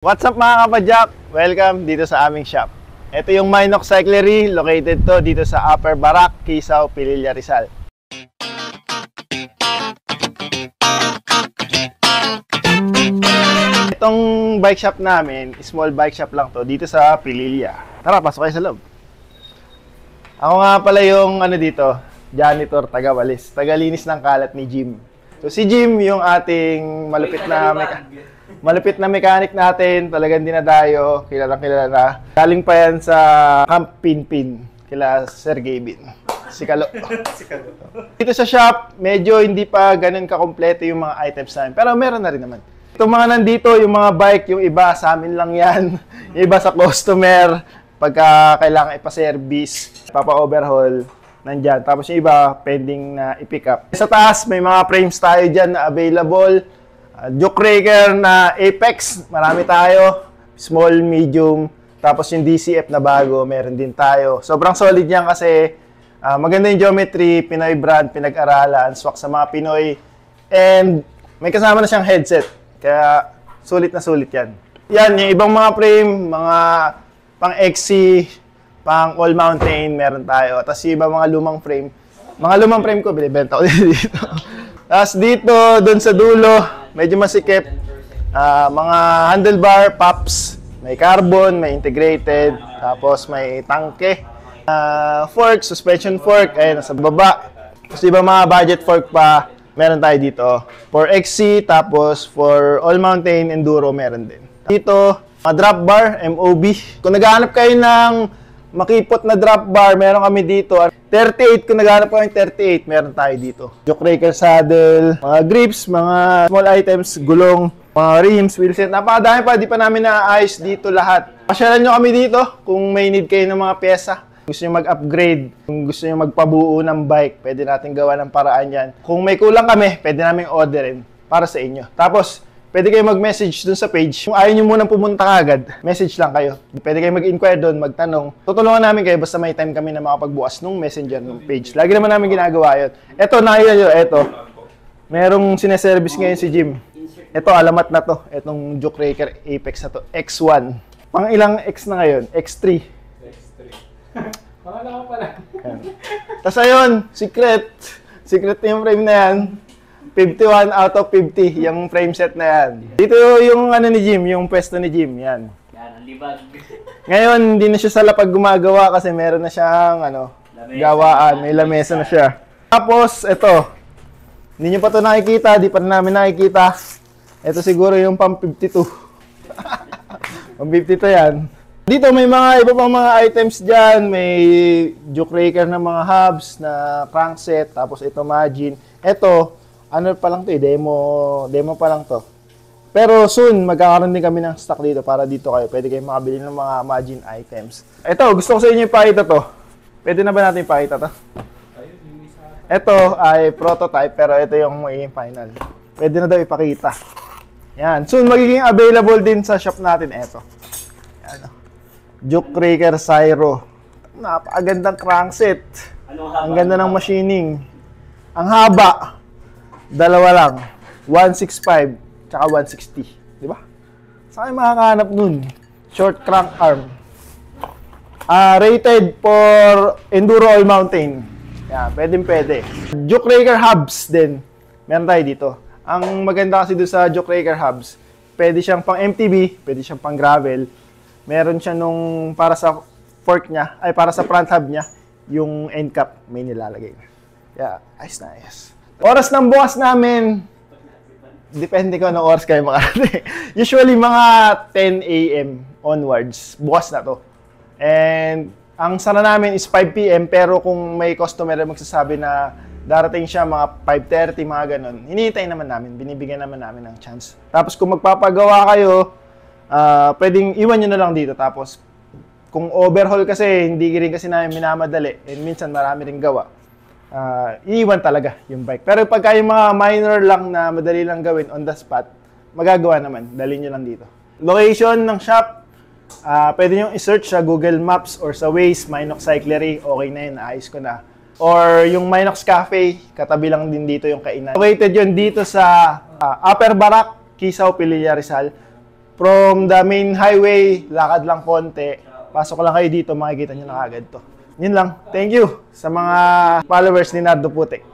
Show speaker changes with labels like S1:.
S1: What's up mga kapadyak? Welcome dito sa aming shop. Ito yung Minox Cyclery, located to dito sa Upper Barak, Kisaw, Pililla, Rizal. Itong bike shop namin, small bike shop lang to dito sa Pililla. Tara, pasok kayo sa loob. Ako nga pala yung dito, janitor, taga-walis, taga-linis ng kalat ni Jim. So si Jim yung ating malupit na mechanic natin, talagang dinadayo, kilala na. Galing pa yan sa Camp Pinpin, kila Sir Gavin. Sikalo. Dito sa shop, medyo hindi pa ganun kakompleto yung mga items namin, pero meron na rin naman. Itong mga nandito, yung mga bike, yung iba sa amin lang yan, yung iba sa customer, pagka kailangan ipa-service, papa-overhaul, nandyan. Tapos yung iba, pending na i-pick up. Sa taas, may mga frames tayo dyan na available. Jokeraker na Apex, marami tayo. Small, medium, tapos yung DCF na bago, meron din tayo. Sobrang solid yan kasi maganda yung geometry, Pinoy brand, pinag-aralan, swak sa mga Pinoy. And may kasama na siyang headset, kaya sulit na sulit yan. Yan, yung ibang mga frame, mga pang XC, pang all mountain, meron tayo. Tapos yung iba mga lumang frame ko, binibenta ko dito. Tapos dito, doon sa dulo, medyo masikip, mga handlebar, pops, may carbon, may integrated, tapos may tangke, fork, suspension fork, ayun, nasa baba. Tapos iba mga budget fork pa, meron tayo dito. For XC, tapos for all mountain, enduro, meron din. Dito, drop bar, MOB. Kung naghahanap kayo ng makipot na drop bar, meron kami dito. 38, kung naghanap ko yung 38, meron tayo dito. Jokeraker saddle, mga grips, mga small items, gulong, mga rims, wheelset. Napakadami pa, di pa namin naayos dito lahat. Pasyalan nyo kami dito kung may need kayo ng mga pyesa. Gusto nyo mag-upgrade, kung gusto nyo magpabuo ng bike, pwede natin gawa ng paraan yan. Kung may kulang kami, pwede namin orderin para sa inyo. Tapos, pwede kayo mag-message dun sa page. Kung ayaw nyo munang pumunta agad, message lang kayo. Pwede kayo mag-inquire dun, magtanong. Tutulungan namin kayo basta may time kami na makapagbukas nung messenger ng page. Lagi naman namin ginagawa yun. Eto, nakikita nyo, eto. Merong sineservice ngayon si Jim. Eto, alamat na to. Etong Jokeraker Apex na to. X1. Pang ilang X na ngayon? X3.
S2: Pangalawa pa lang.
S1: Tapos ayun, secret. Secret na yung frame na yan. 51 out of 50, yung frame set na yan. Dito yung ni Jim, yung pwesto ni Jim, yan.
S2: Yan, ang libag.
S1: Ngayon, hindi na siya sa lapag gumagawa kasi meron na siyang gawaan, may lamesa na siya. Tapos, ito. Hindi nyo pa ito nakikita, di pa namin nakikita. Ito siguro yung pang 52. Pang 52 yan. Dito may mga iba pang mga items dyan. May jokeraker na mga hubs na crankset. Tapos ito margin. Ito, ano pa lang to demo pa lang to. Pero soon, magkakaroon din kami ng stock dito para dito kayo. Pwede kayo makabili ng mga margin items. Ito, gusto ko sa inyo ipakita to. Pwede na ba natin ipakita to? Ito ay prototype pero ito yung magiging final. Pwede na daw ipakita. Yan. Soon, magiging available din sa shop natin. Ito. Yan. Jokeraker Cyro. Napakagandang crankset. Ang ganda ng machining. Ang haba. Dalawa lang. 165 tsaka 160. Di ba? Saan kayo makakahanap nun? Short crank arm. Rated for enduro all mountain. Yan, pwede. Jokeraker hubs din. Meron tayo dito. Ang maganda kasi doon sa Jokeraker hubs, pwede siyang pang MTB, pwede siyang pang gravel. Meron siya nung para sa fork niya, ay para sa front hub niya, yung end cap may nilalagay. Yeah, nice. Oras ng bukas namin, depende ko anong oras kayo makarating. Usually mga 10 a.m. onwards, bukas na to. And ang sara namin is 5 p.m. pero kung may customer na magsasabi na darating siya mga 5:30, mga ganun, hinihintay naman namin, binibigyan naman namin ng chance. Tapos kung magpapagawa kayo, pwedeng iwan nyo na lang dito. Tapos kung overhaul kasi, hindi rin kasi namin minamadali, and minsan marami rin gawa, iiwan talaga yung bike. Pero pagka yung mga minor lang na madali lang gawin on the spot, magagawa naman, dalhin nyo lang dito. Location ng shop, pwede nyo i-search sa Google Maps or sa Waze, Minox Cyclery, okay na yun, naayos ko na. Or yung Minox Cafe, katabi lang din dito yung kainan. Located yun dito sa Upper Barak, Kisaw, Pililla, Rizal. From the main highway, lakad lang konti. Pasok lang kayo dito, makikita nyo na agad to. Yun lang. Thank you sa mga followers ni Nardo Putek.